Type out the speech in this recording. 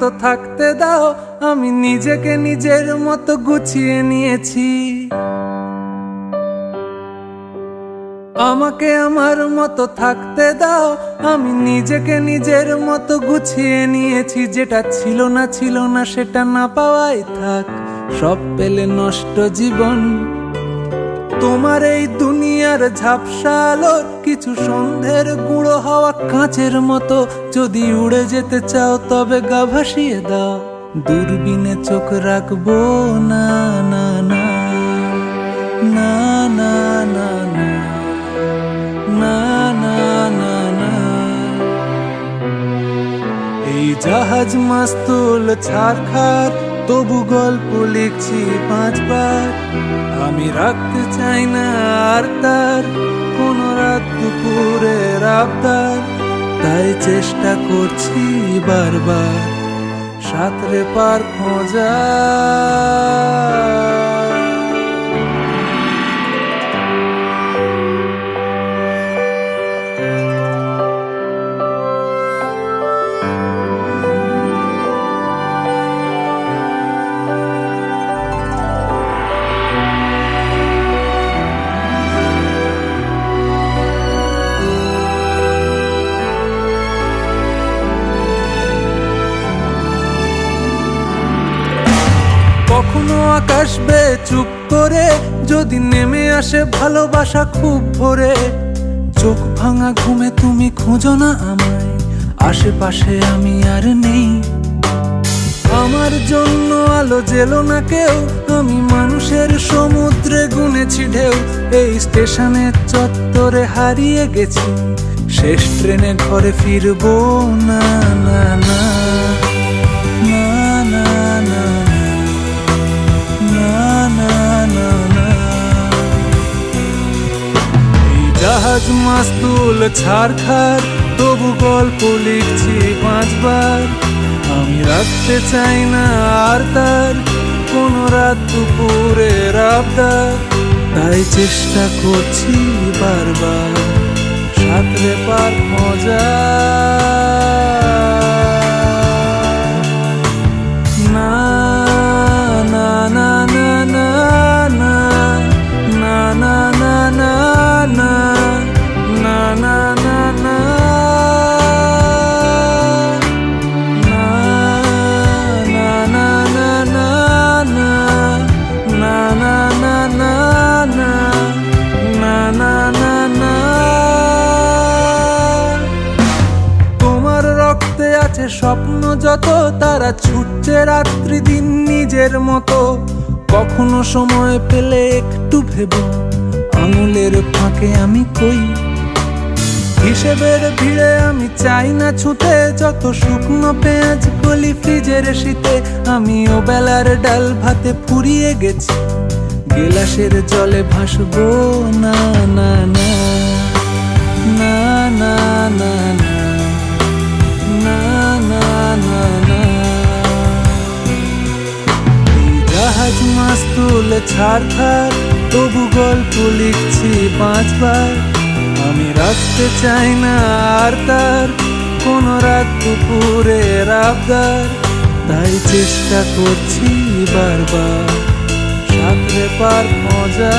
মতো থাকতে দাও, আমি নিজেকে নিজের মতো গুছিয়ে নিয়েছি। আমাকে আমার মতো থাকতে দাও, আমি নিজেকে নিজের মতো গুছিয়ে নিয়েছি। যেটা ছিল না সেটা না পাওয়াই থাক, সব পেলে নষ্ট জীবন। তোমার এই দুনিয়ার ঝাপসা আলোর কিছু সন্ধ্যের গুঁড়ো হাওয়া কাঁচের মতো, যদি উড়ে যেতে চাও তবে গা ভাসিয়ে দাও। দূরবীনে চোখ রাখবো না না না না না না না না না না না। এই জাহাজ মাস্তুল ছারখার, তবু গল্প লিখছি 5 বার। আমি রাখতে চাই না আর তার কোন রাত দুপুরের আবদার, তাই চেষ্টা করছি বারবার সাঁতরে পার খোঁজা। কখনো আকাশ বে চুপ করে, যদি নেমে আসে ভালোবাসা খুব ভোরে। চোখ ভাঙা ঘুমে তুমি খোঁজো না আমায়, আশেপাশে আমি আর নেই। আমার জন্য আলো জেলো না কেউ, আমি মানুষের সমুদ্রে গুনেছি ঢেউ। এই স্টেশনের চত্বরে হারিয়ে গেছি, শেষ ট্রেনে ঘরে ফিরবো না না না না না না না না না না। এই জাহাজ মাস্তুল ছারখার, তবু গল্প লিখছি 5 বার। আমি রাখতে চাই না আর তার কোন রাত দুপুরের আবদার, তাই চেষ্টা করছি বারবার সাঁতরে পার খোঁজা। না না না না না না না না না না না না না না না স্বপ্ন যত, তারা ছুটছে রাত্রি দিন নিজের মতো। কখনো সময় পেলে একটু ভেবো, আঙুলের ফাঁকে আমি কই। হিসেবের ভিড়ে আমি চাই না ছুটে, যত শুকনো পেঁয়াজ গলি ফ্রিজের শীতে। আমি ও বেলার ডাল ভাতে ফুরিয়ে গেছি, গেলাসের জলে ভাসবো না না না না না না না না না না না। এই জাহাজ মাস্তুল ছারখার, তবু গল্প লিখছি 5 বার। আমি রাখতে চাই না আর তার কোন রাত দুপুরের আবদার, তাই চেষ্টা করছি বারবার সাঁতরে পার খোঁজা।